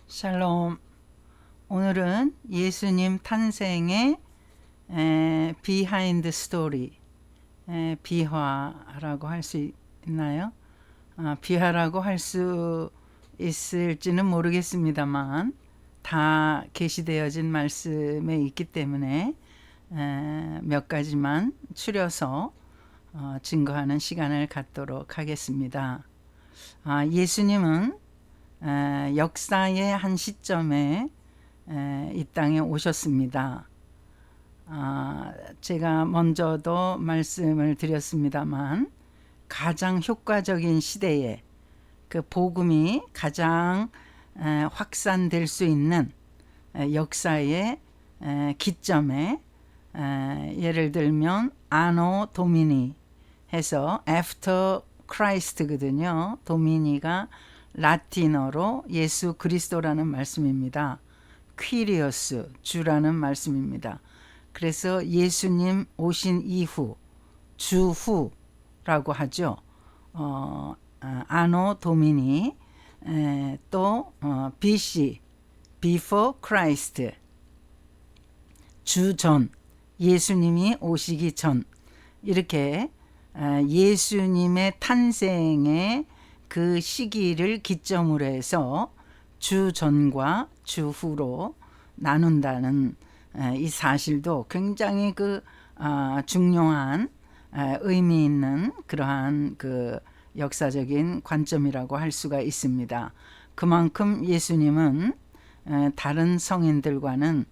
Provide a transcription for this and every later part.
샬롬. 오늘은 예수님 탄생의 비하인드 스토리, 비화라고 할 수 있나요? 비화라고 할 수 있을지는 모르겠습니다만 다 게시되어진 말씀에 있기 때문에 몇 가지만 추려서 증거하는 시간을 갖도록 하겠습니다. 예수님은 역사의 한 시점에 이 땅에 오셨습니다. 제가 먼저도 말씀을 드렸습니다만 가장 효과적인 시대에 그 복음이 가장 확산될 수 있는 역사의 기점에, 예를 들면 아노 도미니 해서 after Christ거든요. 도미니가 라틴어로 예수 그리스도라는 말씀입니다. 퀴리어스, 주라는 말씀입니다. 그래서 예수님 오신 이후, 주후라고 하죠. 아노 도미니, 또 BC, before Christ, 주전, 예수님이 오시기 전, 이렇게 예수님의 탄생의 그 시기를 기점으로 해서 주전과 주후로 나눈다는 이 사실도 굉장히 중요한 의미 있는 그러한 그 역사적인 관점이라고 할 수가 있습니다. 그만큼 예수님은 다른 성인들과는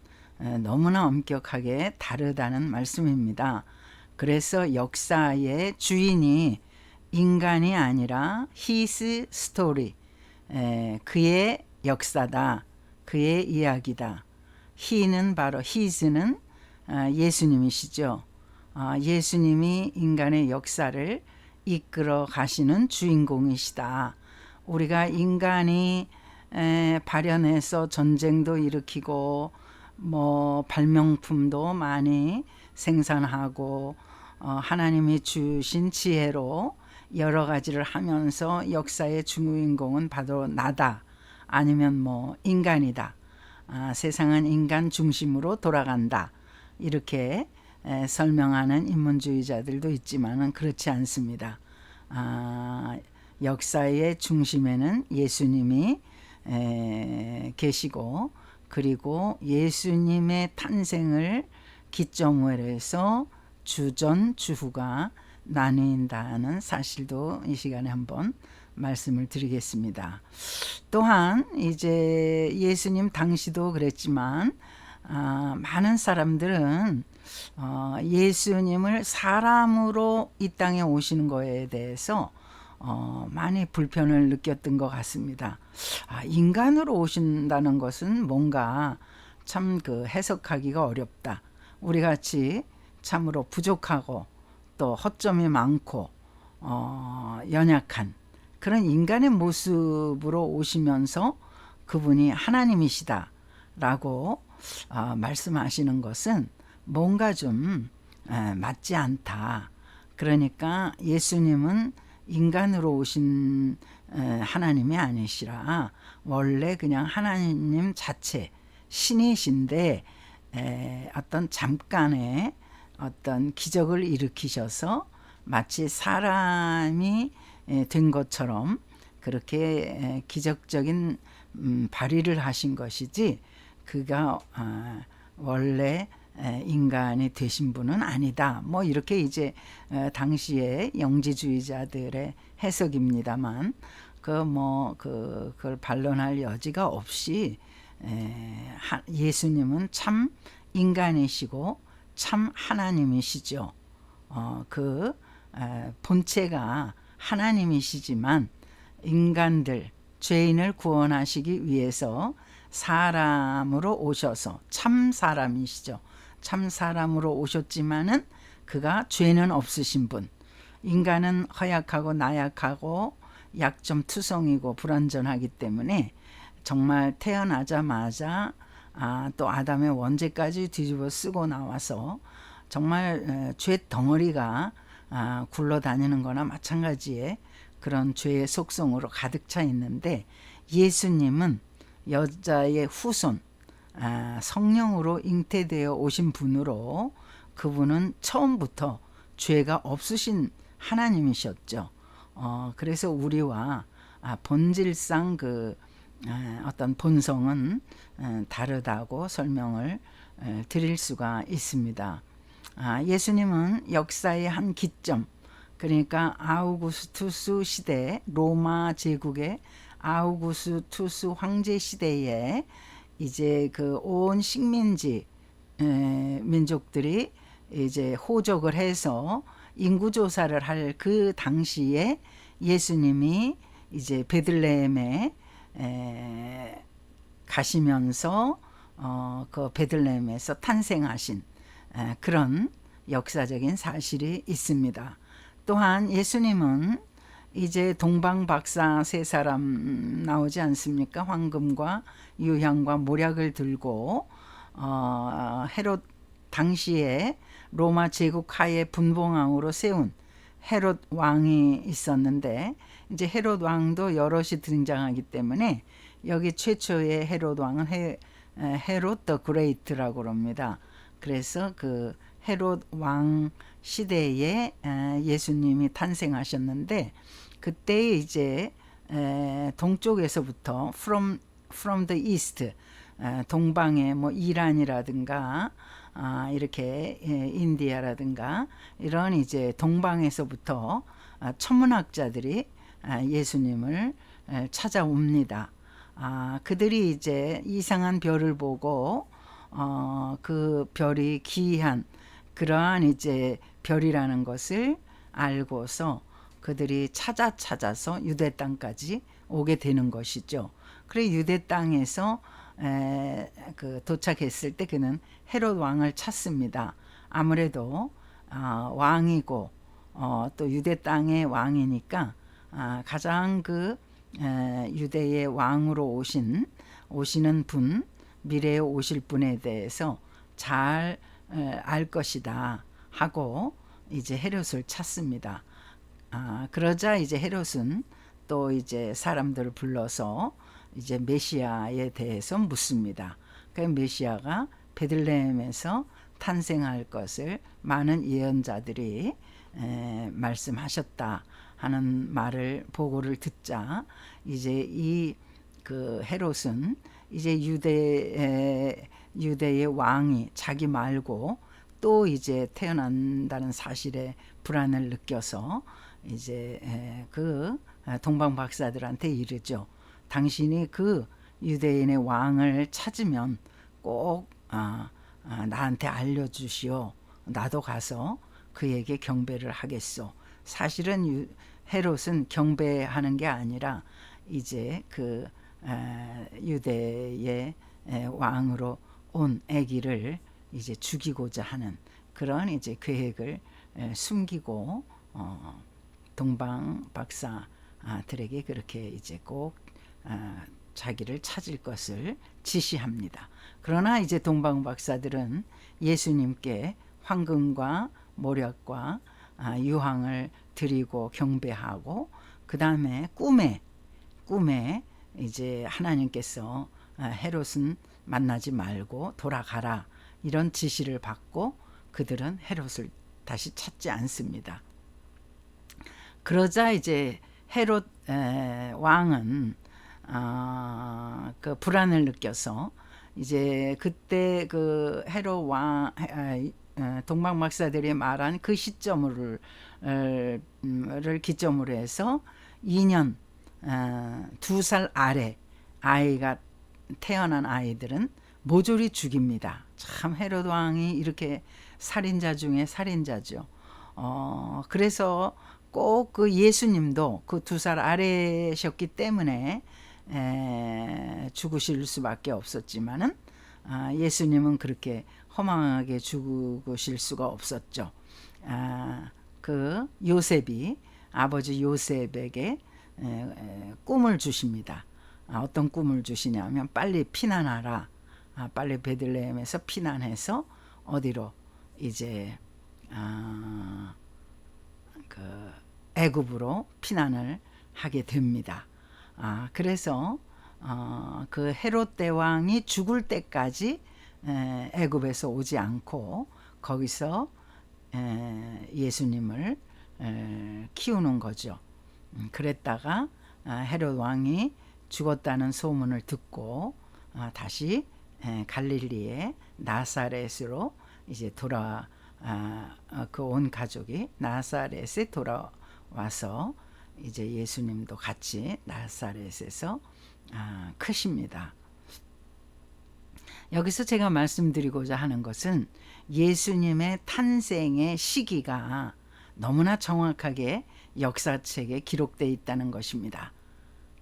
너무나 엄격하게 다르다는 말씀입니다. 그래서 역사의 주인이 인간이 아니라 his story, 그의 역사다, 그의 이야기다. he는 바로 his는 예수님이시죠. 예수님이 인간의 역사를 이끌어 가시는 주인공이시다. 우리가 인간이 발현해서 전쟁도 일으키고 발명품도 많이 생산하고 하나님이 주신 지혜로 여러 가지를 하면서 역사의 주인공은 바로 나다, 아니면 인간이다, 세상은 인간 중심으로 돌아간다, 이렇게 설명하는 인문주의자들도 있지만 그렇지 않습니다. 역사의 중심에는 예수님이 계시고, 그리고 예수님의 탄생을 기점으로 해서 주전 주후가 나뉜다는 사실도 이 시간에 한번 말씀을 드리겠습니다. 또한 이제 예수님 당시도 그랬지만 많은 사람들은 예수님을 사람으로 이 땅에 오시는 거에 대해서 많이 불편을 느꼈던 것 같습니다. 인간으로 오신다는 것은 뭔가 참 해석하기가 어렵다. 우리 같이 참으로 부족하고 또 허점이 많고 연약한 그런 인간의 모습으로 오시면서 그분이 하나님이시다 라고 말씀하시는 것은 뭔가 좀 맞지 않다. 그러니까 예수님은 인간으로 오신 하나님이 아니시라 원래 그냥 하나님 자체 신이신데 어떤 잠깐의 어떤 기적을 일으키셔서 마치 사람이 된 것처럼 그렇게 기적적인 발휘를 하신 것이지, 그가 원래 인간이 되신 분은 아니다. 이렇게 이제 당시의 영지주의자들의 해석입니다만 그걸 반론할 여지가 없이 예수님은 참 인간이시고 참 하나님이시죠. 본체가 하나님이시지만 인간들, 죄인을 구원하시기 위해서 사람으로 오셔서 참 사람이시죠. 참 사람으로 오셨지만은 그가 죄는 없으신 분. 인간은 허약하고 나약하고 약점투성이고 불완전하기 때문에 정말 태어나자마자 또 아담의 원죄까지 뒤집어 쓰고 나와서 정말 죄 덩어리가 굴러다니는 거나 마찬가지의 그런 죄의 속성으로 가득 차 있는데, 예수님은 여자의 후손, 성령으로 잉태되어 오신 분으로 그분은 처음부터 죄가 없으신 하나님이셨죠. 그래서 우리와 본질상 어떤 본성은 다르다고 설명을 드릴 수가 있습니다. 예수님은 역사의 한 기점, 그러니까 아우구스투스 시대, 로마 제국의 아우구스투스 황제 시대에 이제 그 온 식민지 민족들이 이제 호적을 해서 인구 조사를 할 그 당시에 예수님이 이제 베들레헴에 가시면서 그 베들레헴에서 탄생하신 그런 역사적인 사실이 있습니다. 또한 예수님은 이제 동방박사 세 사람 나오지 않습니까? 황금과 유향과 모략을 들고 헤롯 당시에 로마 제국 하에 분봉왕으로 세운 헤롯 왕이 있었는데 이제 헤롯 왕도 여럿이 등장하기 때문에 여기 최초의 헤롯 왕은 헤롯 더 그레이트라고 합니다. 그래서 그 헤롯 왕 시대에 예수님이 탄생하셨는데 그때 이제 동쪽에서부터 from the east, 동방의 뭐 이란이라든가 이렇게 인디아라든가 이런 이제 동방에서부터 천문학자들이 예수님을 찾아옵니다. 그들이 이제 이상한 별을 보고 그 별이 기이한 그러한 이제 별이라는 것을 알고서 그들이 찾아서 유대 땅까지 오게 되는 것이죠. 그래 유대 땅에서 도착했을 때 그는 헤롯 왕을 찾습니다. 아무래도 왕이고 또 유대 땅의 왕이니까 가장 유대의 왕으로 오시는 분, 미래에 오실 분에 대해서 잘 알 것이다 하고 이제 헤롯을 찾습니다. 그러자 이제 헤롯은 또 이제 사람들을 불러서 이제 메시아에 대해서 묻습니다. 그 메시아가 베들레헴에서 탄생할 것을 많은 예언자들이 말씀하셨다 하는 보고를 듣자 이제 그 헤롯은 이제 유대의 왕이 자기 말고 또 이제 태어난다는 사실에 불안을 느껴서 이제 그 동방 박사들한테 이르죠. 당신이 그 유대인의 왕을 찾으면 꼭 나한테 알려주시오. 나도 가서 그에게 경배를 하겠소. 사실은 헤롯은 경배하는 게 아니라 이제 그 유대의 왕으로 온 아기를 이제 죽이고자 하는 그런 이제 계획을 숨기고 동방 박사들에게 그렇게 이제 꼭 자기를 찾을 것을 지시합니다. 그러나 이제 동방 박사들은 예수님께 황금과 모략과 유황을 드리고 경배하고 그 다음에 꿈에 이제 하나님께서 헤롯은 만나지 말고 돌아가라 이런 지시를 받고 그들은 헤롯을 다시 찾지 않습니다. 그러자 이제 헤롯 왕은 그 불안을 느껴서 이제 그때 그 헤롯 왕 동방 박사들이 말한 그 시점을 기점으로 해서 2년 2살 아래 아이가 태어난 아이들은 모조리 죽입니다. 참 헤롯 왕이 이렇게 살인자 중에 살인자죠. 그래서 꼭 그 예수님도 그 2살 아래셨기 때문에 죽으실 수밖에 없었지만은 예수님은 그렇게 허망하게 죽으실 수가 없었죠. 그 요셉이 아버지 요셉에게 꿈을 주십니다. 어떤 꿈을 주시냐면 빨리 피난하라. 빨리 베들레헴에서 피난해서 어디로 이제 그 애굽으로 피난을 하게 됩니다. 그래서 그 헤롯 대왕이 죽을 때까지 애굽에서 오지 않고 거기서 예수님을 키우는 거죠. 그랬다가 헤롯 왕이 죽었다는 소문을 듣고 다시 갈릴리의 나사렛으로 이제 그 온 가족이 나사렛에 돌아와서 이제 예수님도 같이 나사렛에서 크십니다. 여기서 제가 말씀드리고자 하는 것은 예수님의 탄생의 시기가 너무나 정확하게 역사책에 기록되어 있다는 것입니다.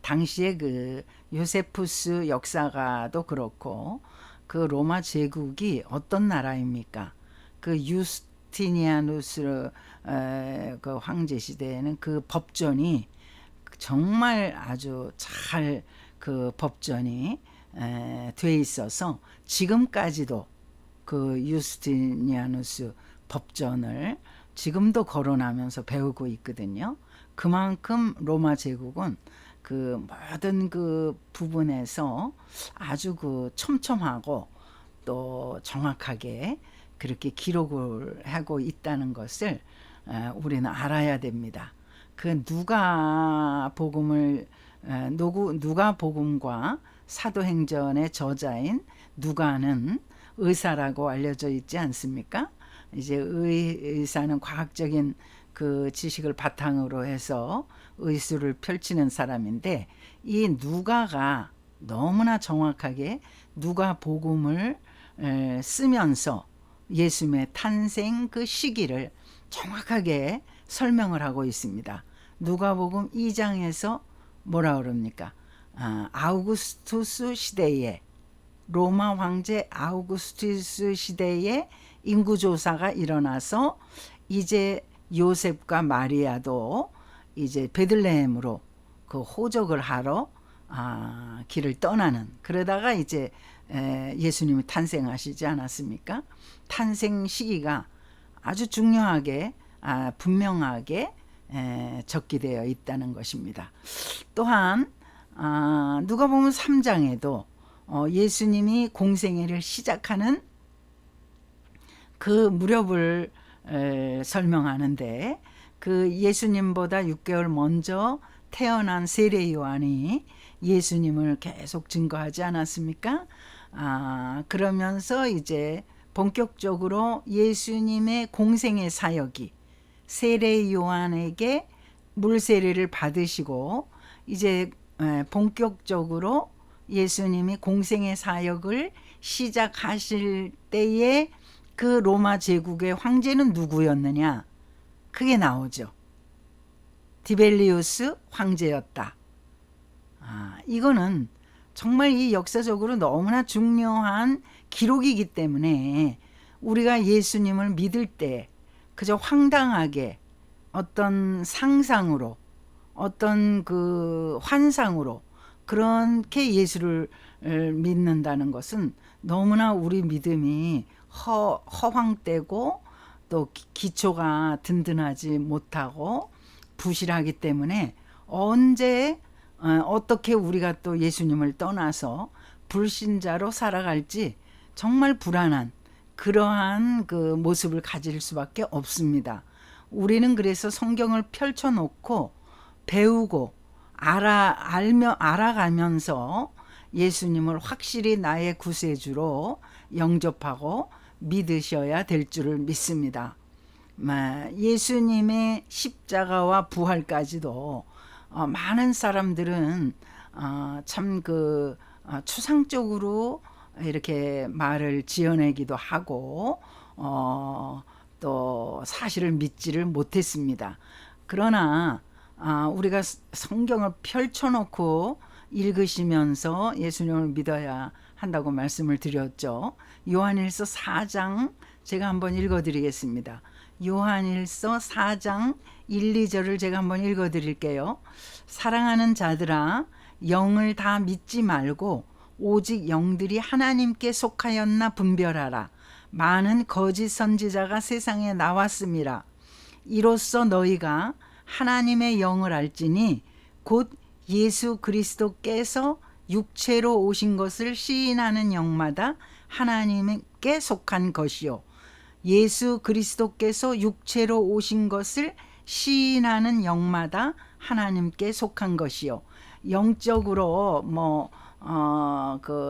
당시에 그 요세푸스 역사가도 그렇고 그 로마 제국이 어떤 나라입니까? 그 유스티니아누스 그 황제 시대에는 그 법전이 정말 아주 잘 그 법전이 돼 있어서 지금까지도 그 유스티니아누스 법전을 지금도 거론하면서 배우고 있거든요. 그만큼 로마 제국은 그 모든 그 부분에서 아주 그 촘촘하고 또 정확하게 그렇게 기록을 하고 있다는 것을 우리는 알아야 됩니다. 그 누가복음과 사도행전의 저자인 누가는 의사라고 알려져 있지 않습니까? 이제 의사는 과학적인 그 지식을 바탕으로 해서 의술을 펼치는 사람인데 이 누가가 너무나 정확하게 누가복음을 쓰면서 예수님의 탄생 그 시기를 정확하게 설명을 하고 있습니다. 누가복음 2장에서 뭐라 그럽니까? 아우구스투스 시대에 로마 황제 아우구스투스 시대에 인구조사가 일어나서 이제 요셉과 마리아도 이제 베들레헴으로 그 호적을 하러 길을 떠나는, 그러다가 이제 예수님이 탄생하시지 않았습니까? 탄생 시기가 아주 중요하게 분명하게 적기되어 있다는 것입니다. 또한 누가복음 3장에도 예수님이 공생애를 시작하는 그 무렵을 설명하는데 그 예수님보다 6개월 먼저 태어난 세례 요한이 예수님을 계속 증거하지 않았습니까? 그러면서 이제 본격적으로 예수님의 공생의 사역이 세례 요한에게 물세례를 받으시고 이제 본격적으로 예수님이 공생의 사역을 시작하실 때에 그 로마 제국의 황제는 누구였느냐? 그게 나오죠. 디벨리우스 황제였다. 이거는 정말 이 역사적으로 너무나 중요한 기록이기 때문에 우리가 예수님을 믿을 때 그저 황당하게 어떤 상상으로 어떤 그 환상으로 그렇게 예수를 믿는다는 것은 너무나 우리 믿음이 허황되고 또 기초가 든든하지 못하고 부실하기 때문에 언제 어떻게 우리가 또 예수님을 떠나서 불신자로 살아갈지 정말 불안한 그러한 그 모습을 가질 수밖에 없습니다. 우리는 그래서 성경을 펼쳐놓고 배우고 알아가면서 예수님을 확실히 나의 구세주로 영접하고 믿으셔야 될 줄을 믿습니다. 예수님의 십자가와 부활까지도 많은 사람들은 참 그 추상적으로 이렇게 말을 지어내기도 하고 또 사실을 믿지를 못했습니다. 그러나 우리가 성경을 펼쳐놓고 읽으시면서 예수님을 믿어야 한다고 말씀을 드렸죠. 요한일서 4장 제가 한번 읽어드리겠습니다. 요한일서 4장 1, 2절을 제가 한번 읽어드릴게요. 사랑하는 자들아, 영을 다 믿지 말고 오직 영들이 하나님께 속하였나 분별하라. 많은 거짓 선지자가 세상에 나왔음이라. 이로써 너희가 하나님의 영을 알지니 곧 예수 그리스도께서 육체로 오신 것을 시인하는 영마다 하나님께 속한 것이요. 예수 그리스도께서 육체로 오신 것을 시인하는 영마다 하나님께 속한 것이요. 영적으로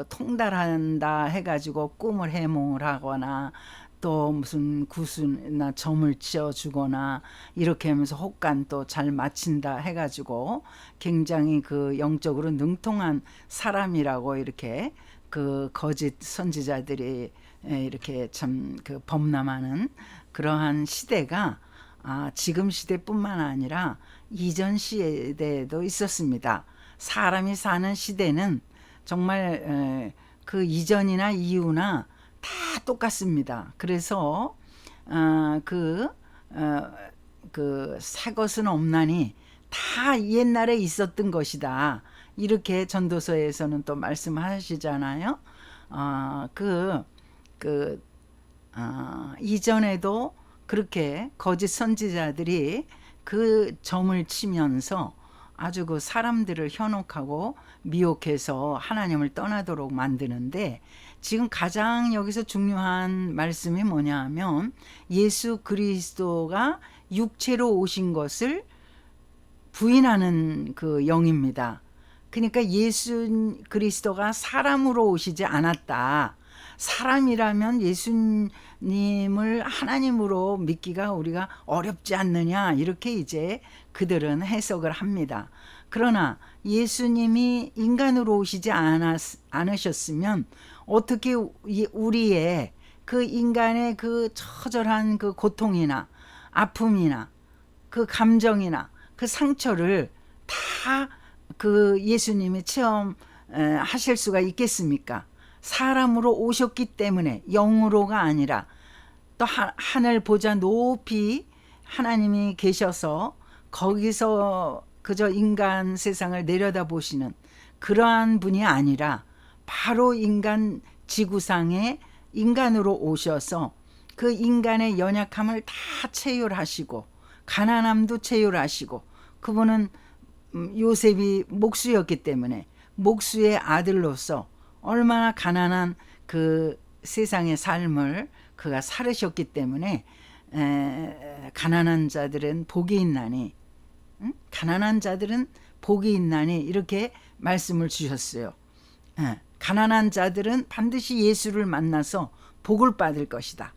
통달한다 해가지고 꿈을 해몽을 하거나 또 무슨 구슬이나 점을 지어주거나 이렇게 하면서 혹간 또 잘 맞힌다 해가지고 굉장히 그 영적으로 능통한 사람이라고 이렇게 그 거짓 선지자들이 이렇게 참 그 범람하는 그러한 시대가 지금 시대뿐만 아니라 이전 시대에도 있었습니다. 사람이 사는 시대는 정말 그 이전이나 이후나 다 똑같습니다. 그래서 새 것은 없나니 다 옛날에 있었던 것이다. 이렇게 전도서에서는 또 말씀하시잖아요. 이전에도 그렇게 거짓 선지자들이 그 점을 치면서 아주 그 사람들을 현혹하고 미혹해서 하나님을 떠나도록 만드는데, 지금 가장 여기서 중요한 말씀이 뭐냐 하면 예수 그리스도가 육체로 오신 것을 부인하는 그 영입니다. 그러니까 예수 그리스도가 사람으로 오시지 않았다. 사람이라면 예수님을 하나님으로 믿기가 우리가 어렵지 않느냐, 이렇게 이제 그들은 해석을 합니다. 그러나 예수님이 인간으로 오시지 않으셨으면 어떻게 우리의 그 인간의 그 처절한 그 고통이나 아픔이나 그 감정이나 그 상처를 다 그 예수님이 체험하실 수가 있겠습니까? 사람으로 오셨기 때문에, 영으로가 아니라 또 하늘 보좌 높이 하나님이 계셔서 거기서 그저 인간 세상을 내려다보시는 그러한 분이 아니라 바로 인간 지구상에 인간으로 오셔서 그 인간의 연약함을 다 체휼하시고 가난함도 체휼하시고, 그분은 요셉이 목수였기 때문에 목수의 아들로서 얼마나 가난한 그 세상의 삶을 그가 살으셨기 때문에 가난한 자들은 복이 있나니, 가난한 자들은 복이 있나니 이렇게 말씀을 주셨어요. 가난한 자들은 반드시 예수를 만나서 복을 받을 것이다.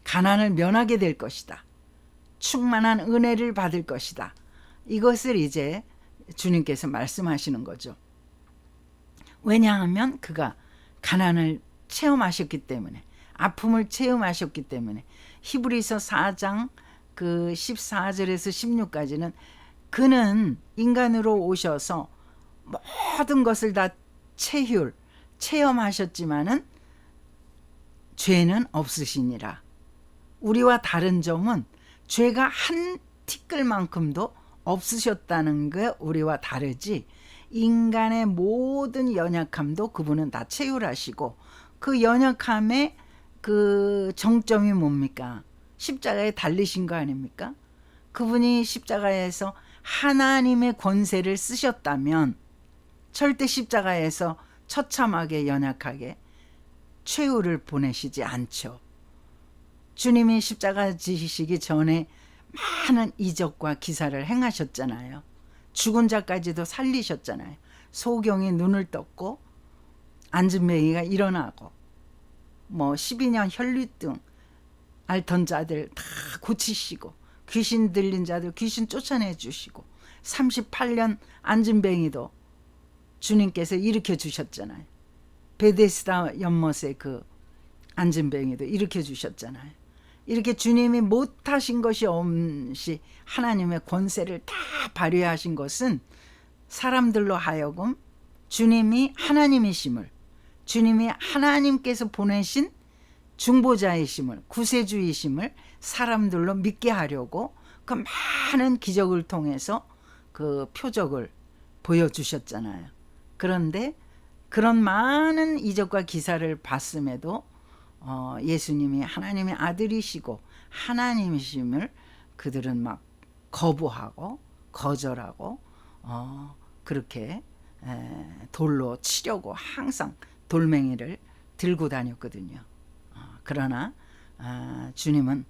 가난을 면하게 될 것이다. 충만한 은혜를 받을 것이다. 이것을 이제 주님께서 말씀하시는 거죠. 왜냐하면 그가 가난을 체험하셨기 때문에, 아픔을 체험하셨기 때문에. 히브리서 4장 그 14절에서 16까지는 그는 인간으로 오셔서 모든 것을 다 체험하셨지만은 죄는 없으시니라. 우리와 다른 점은 죄가 한 티끌만큼도 없으셨다는 게 우리와 다르지, 인간의 모든 연약함도 그분은 다 체휼하시고, 그 연약함의 그 정점이 뭡니까? 십자가에 달리신 거 아닙니까? 그분이 십자가에서 하나님의 권세를 쓰셨다면 절대 십자가에서 처참하게 연약하게 최후를 보내시지 않죠. 주님이 십자가 지시기 전에 많은 이적과 기사를 행하셨잖아요. 죽은 자까지도 살리셨잖아요. 소경이 눈을 떴고 안진뱅이가 일어나고 12년 혈류증 앓던 자들 다 고치시고, 귀신 들린 자들 귀신 쫓아내 주시고, 38년 안진뱅이도 주님께서 일으켜 주셨잖아요. 베데스다 연못의 그 안진뱅이도 일으켜 주셨잖아요. 이렇게 주님이 못하신 것이 없이 하나님의 권세를 다 발휘하신 것은 사람들로 하여금 주님이 하나님이심을, 주님이 하나님께서 보내신 중보자이심을, 구세주이심을 사람들로 믿게 하려고 그 많은 기적을 통해서 그 표적을 보여주셨잖아요. 그런데 그런 많은 이적과 기사를 봤음에도 예수님이 하나님의 아들이시고 하나님이심을 그들은 막 거부하고 거절하고 그렇게 돌로 치려고 항상 돌멩이를 들고 다녔거든요. 그러나 주님은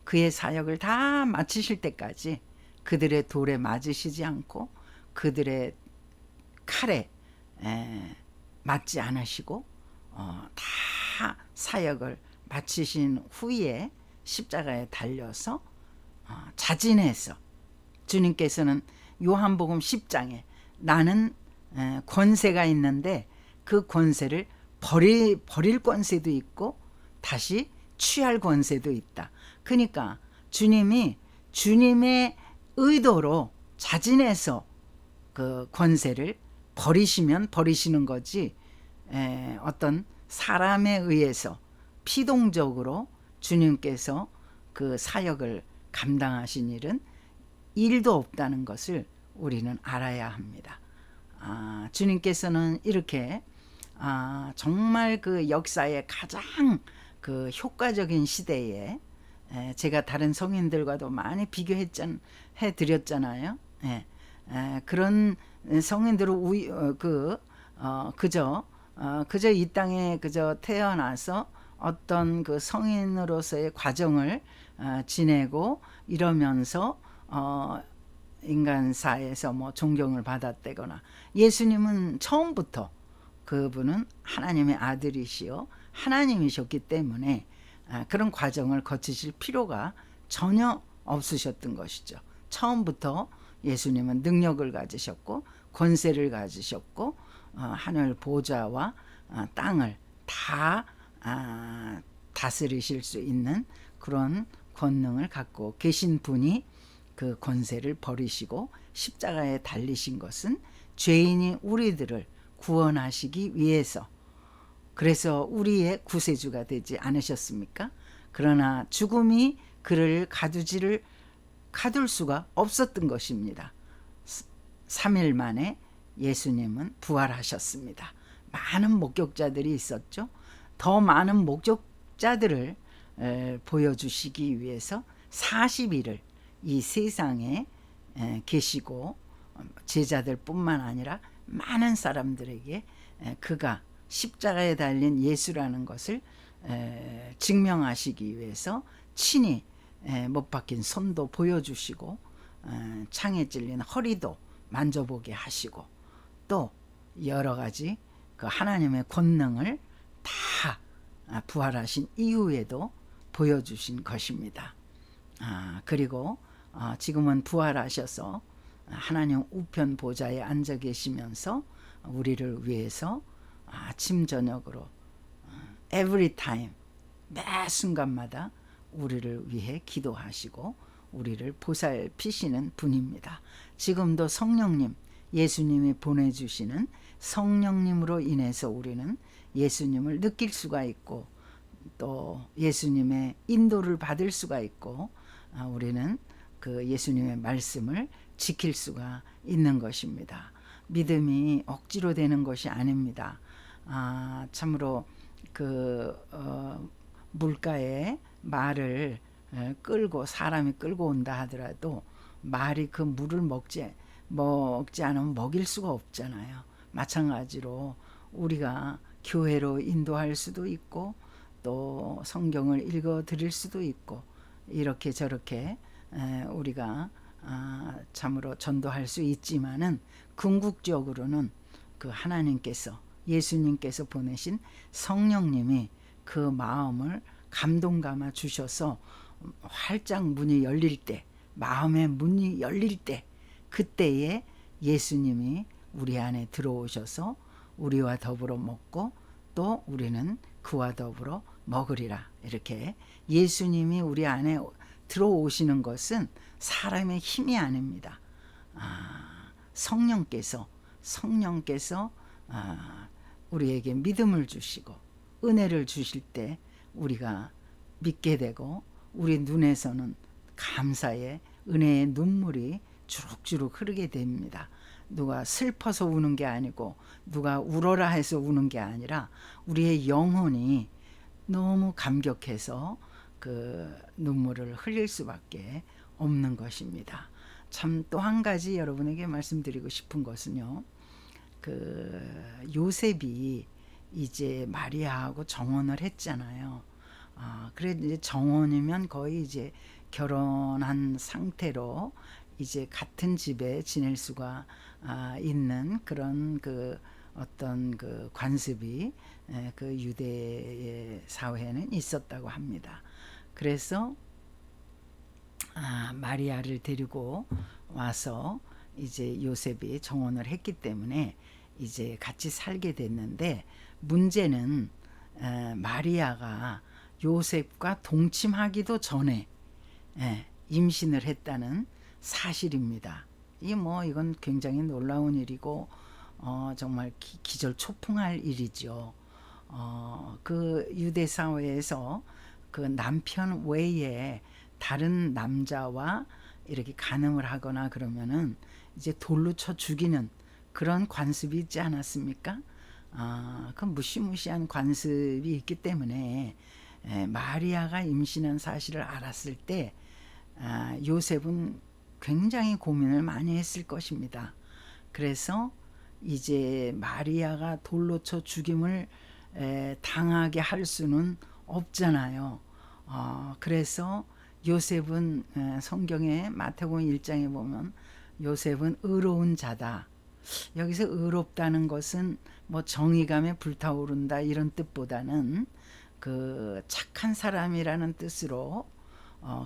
그의 사역을 다 마치실 때까지 그들의 돌에 맞으시지 않고 그들의 칼에 맞지 않으시고 다 사역을 마치신 후에 십자가에 달려서 자진해서 주님께서는 요한복음 10장에 나는 권세가 있는데 그 권세를 버릴 권세도 있고 다시 취할 권세도 있다. 그러니까 주님이 주님의 의도로 자진해서 그 권세를 버리시면 버리시는 거지 어떤 사람에 의해서 피동적으로 주님께서 그 사역을 감당하신 일은 일도 없다는 것을 우리는 알아야 합니다. 주님께서는 이렇게 정말 그 역사의 가장 그 효과적인 시대에 제가 다른 성인들과도 많이 비교해 드렸잖아요. 그런 성인들은 그저 이 땅에 그저 태어나서 어떤 그 성인으로서의 과정을 지내고 이러면서 인간사에서 뭐 존경을 받았다거나, 예수님은 처음부터 그분은 하나님의 아들이시요 하나님이셨기 때문에 그런 과정을 거치실 필요가 전혀 없으셨던 것이죠. 처음부터 예수님은 능력을 가지셨고 권세를 가지셨고 하늘 보좌와 땅을 다 다스리실 수 있는 그런 권능을 갖고 계신 분이 그 권세를 버리시고 십자가에 달리신 것은 죄인이 우리들을 구원하시기 위해서, 그래서 우리의 구세주가 되지 않으셨습니까? 그러나 죽음이 그를 가둘 수가 없었던 것입니다. 3일 만에 예수님은 부활하셨습니다. 많은 목격자들이 있었죠. 더 많은 목격자들을 보여주시기 위해서 40일을 이 세상에 계시고 제자들 뿐만 아니라 많은 사람들에게 그가 십자가에 달린 예수라는 것을 증명하시기 위해서 친히 못 박힌 손도 보여주시고 창에 찔린 허리도 만져보게 하시고 또 여러 가지 그 하나님의 권능을 다 부활하신 이후에도 보여주신 것입니다. 그리고 지금은 부활하셔서 하나님 우편 보좌에 앉아 계시면서 우리를 위해서 아침 저녁으로 every time, 매 순간마다 우리를 위해 기도하시고 우리를 보살피시는 분입니다. 지금도 성령님, 예수님이 보내주시는 성령님으로 인해서 우리는 예수님을 느낄 수가 있고 또 예수님의 인도를 받을 수가 있고 우리는 그 예수님의 말씀을 지킬 수가 있는 것입니다. 믿음이 억지로 되는 것이 아닙니다. 참으로 그 물가에 말을 끌고 사람이 끌고 온다 하더라도 말이 그 물을 먹지 않으면 먹일 수가 없잖아요. 마찬가지로 우리가 교회로 인도할 수도 있고 또 성경을 읽어 드릴 수도 있고 이렇게 저렇게 우리가 참으로 전도할 수 있지만은 궁극적으로는 그 하나님께서, 예수님께서 보내신 성령님이 그 마음을 감동 감아 주셔서 활짝 문이 열릴 때, 마음의 문이 열릴 때, 그때에 예수님이 우리 안에 들어오셔서 우리와 더불어 먹고 또 우리는 그와 더불어 먹으리라. 이렇게 예수님이 우리 안에 들어오시는 것은 사람의 힘이 아닙니다. 성령께서 우리에게 믿음을 주시고 은혜를 주실 때 우리가 믿게 되고 우리 눈에서는 감사의 은혜의 눈물이 주룩주룩 흐르게 됩니다. 누가 슬퍼서 우는 게 아니고 누가 울어라 해서 우는 게 아니라 우리의 영혼이 너무 감격해서 그 눈물을 흘릴 수밖에 없는 것입니다. 참 또 한 가지 여러분에게 말씀드리고 싶은 것은요, 그 요셉이 이제 마리아하고 정혼을 했잖아요. 그래 이제 정혼이면 거의 이제 결혼한 상태로 이제 같은 집에 지낼 수가 있는 그런 그 어떤 그 관습이 그 유대 사회에는 있었다고 합니다. 그래서 마리아를 데리고 와서 이제 요셉이 정혼을 했기 때문에 이제 같이 살게 됐는데, 문제는 마리아가 요셉과 동침하기도 전에 임신을 했다는 사실입니다. 이건 굉장히 놀라운 일이고 정말 기절초풍할 일이죠. 그 유대 사회에서 그 남편 외에 다른 남자와 이렇게 간음을 하거나 그러면은 이제 돌로 쳐 죽이는 그런 관습이 있지 않았습니까? 그 무시무시한 관습이 있기 때문에 마리아가 임신한 사실을 알았을 때 요셉은 굉장히 고민을 많이 했을 것입니다. 그래서 이제 마리아가 돌로 쳐 죽임을 당하게 할 수는 없잖아요. 그래서 요셉은 성경의 마태복음 1장에 보면 요셉은 의로운 자다. 여기서 의롭다는 것은 뭐 정의감에 불타오른다 이런 뜻보다는 그 착한 사람이라는 뜻으로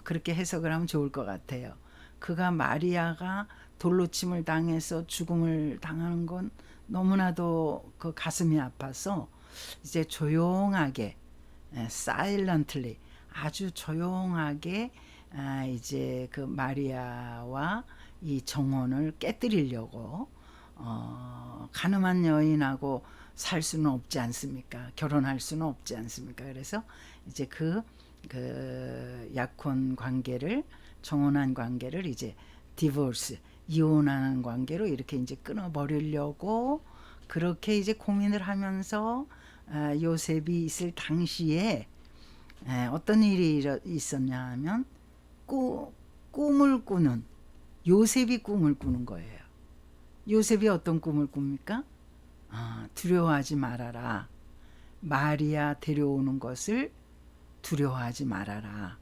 그렇게 해석을 하면 좋을 것 같아요. 그가 마리아가 돌로침을 당해서 죽음을 당하는 건 너무나도 그 가슴이 아파서 이제 조용하게 silently 아주 조용하게 이제 그 마리아와 이 정혼을 깨뜨리려고 가늠한 여인하고 살 수는 없지 않습니까? 결혼할 수는 없지 않습니까? 그래서 이제 그 약혼 관계를, 정혼한 관계를 이제 디보스, 이혼하는 관계로 이렇게 이제 끊어버리려고 그렇게 이제 고민을 하면서 요셉이 있을 당시에 어떤 일이 있었냐 하면 꿈을 꾸는, 요셉이 꿈을 꾸는 거예요. 요셉이 어떤 꿈을 꿉니까? 두려워하지 말아라. 마리아 데려오는 것을 두려워하지 말아라.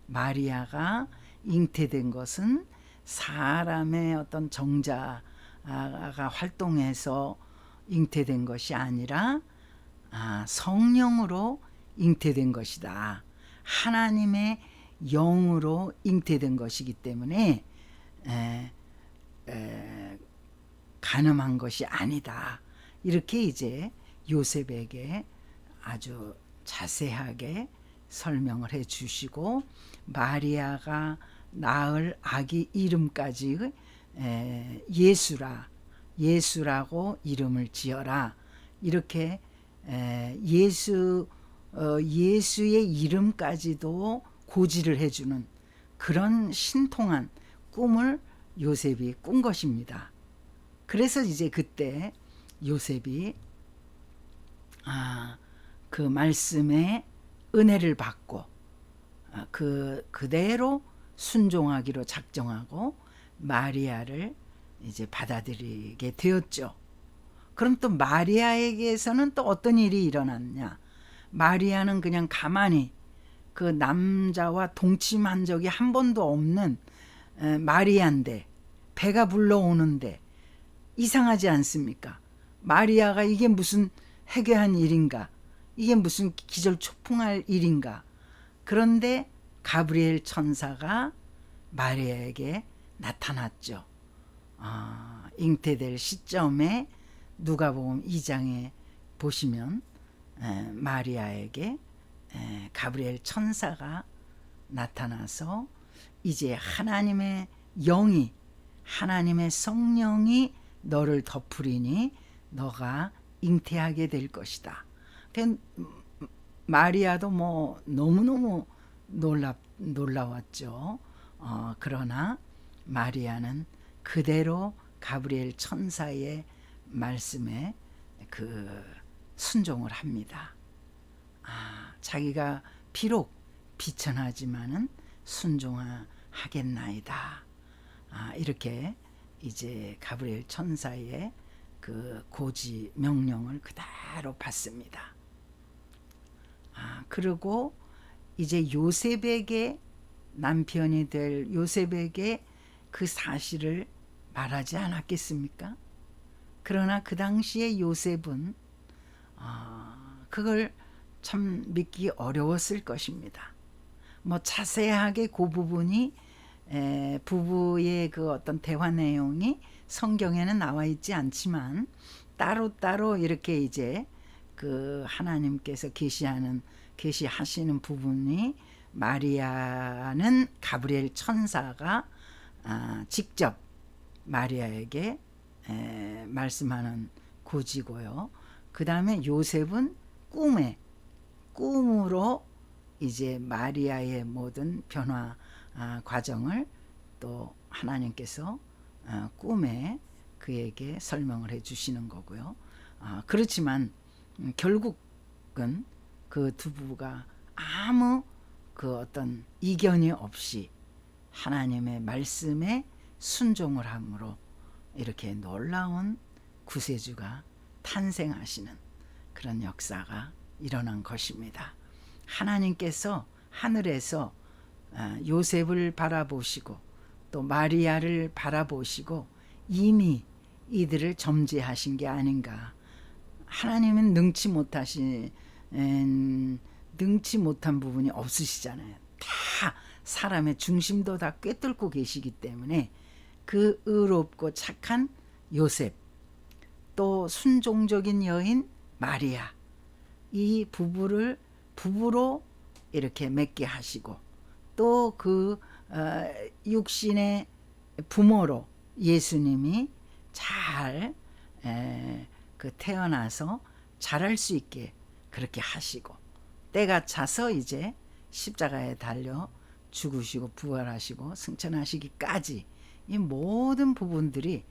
마리아가 잉태된 것은 사람의 어떤 정자가 활동해서 잉태된 것이 아니라 성령으로 잉태된 것이다. 하나님의 영으로 잉태된 것이기 때문에 가늠한 것이 아니다. 이렇게 이제 요셉에게 아주 자세하게 설명을 해 주시고, 마리아가 낳을 아기 이름까지 예수라고 이름을 지어라. 이렇게 예수의 이름까지도 고지를 해주는 그런 신통한 꿈을 요셉이 꾼 것입니다. 그래서 이제 그때 요셉이 그 말씀에 은혜를 받고 그대로 순종하기로 작정하고 마리아를 이제 받아들이게 되었죠. 그럼 또 마리아에게서는 또 어떤 일이 일어났냐? 마리아는 그냥 가만히 그 남자와 동침한 적이 한 번도 없는 마리아인데, 배가 불러오는데 이상하지 않습니까? 마리아가 이게 무슨 해괴한 일인가? 이게 무슨 기절초풍할 일인가? 그런데 가브리엘 천사가 마리아에게 나타났죠. 잉태될 시점에 누가복음 2장에 보시면 마리아에게 가브리엘 천사가 나타나서 이제 하나님의 영이, 하나님의 성령이 너를 덮으리니 너가 잉태하게 될 것이다. 마리아도 뭐 너무너무 놀라웠죠. 그러나 마리아는 그대로 가브리엘 천사의 말씀에 순종을 합니다. 자기가 비록 비천하지만은 순종하겠나이다. 이렇게 이제 가브리엘 천사의 그 고지 명령을 그대로 받습니다. 그리고 이제 요셉에게, 남편이 될 요셉에게 그 사실을 말하지 않았겠습니까? 그러나 그 당시에 요셉은 그걸 참 믿기 어려웠을 것입니다. 뭐 자세하게 그 부분이 부부의 그 어떤 대화 내용이 성경에는 나와 있지 않지만 따로따로 이렇게 이제 그 하나님께서 계시하시는 부분이, 마리아는 가브리엘 천사가 직접 마리아에게 말씀하는 고지고요. 그 다음에 요셉은 꿈으로 이제 마리아의 모든 변화 과정을 또 하나님께서 꿈에 그에게 설명을 해 주시는 거고요. 그렇지만 결국은 그 두 부부가 아무 그 어떤 이견이 없이 하나님의 말씀에 순종을 함으로 이렇게 놀라운 구세주가 탄생하시는 그런 역사가 일어난 것입니다. 하나님께서 하늘에서 요셉을 바라보시고 또 마리아를 바라보시고 이미 이들을 점지하신 게 아닌가. 하나님은 능치 못한 부분이 없으시잖아요. 다 사람의 중심도 다 꿰뚫고 계시기 때문에 그 의롭고 착한 요셉, 또 순종적인 여인 마리아, 이 부부로 이렇게 맺게 하시고, 또 그 육신의 부모로 예수님이 잘 그 태어나서 자랄 수 있게 그렇게 하시고, 때가 차서 이제 십자가에 달려 죽으시고 부활하시고 승천하시기까지 이 모든 부분들이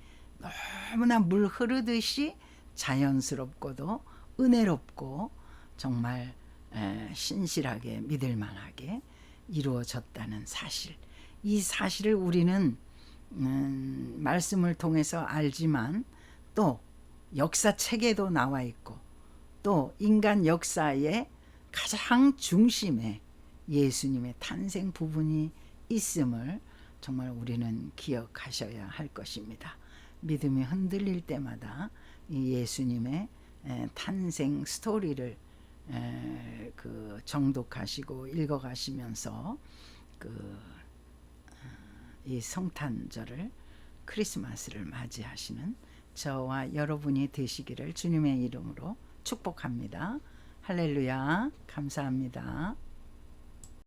너무나 물 흐르듯이 자연스럽고도 은혜롭고 정말 신실하게 믿을 만하게 이루어졌다는 사실, 이 사실을 우리는 말씀을 통해서 알지만 또 역사책에도 나와 있고 또 인간 역사의 가장 중심에 예수님의 탄생 부분이 있음을 정말 우리는 기억하셔야 할 것입니다. 믿음이 흔들릴 때마다 이 예수님의 탄생 스토리를 그 정독하시고 읽어가시면서 이 성탄절을, 크리스마스를 맞이하시는 저와 여러분이 되시기를 주님의 이름으로 축복합니다. 할렐루야. 감사합니다.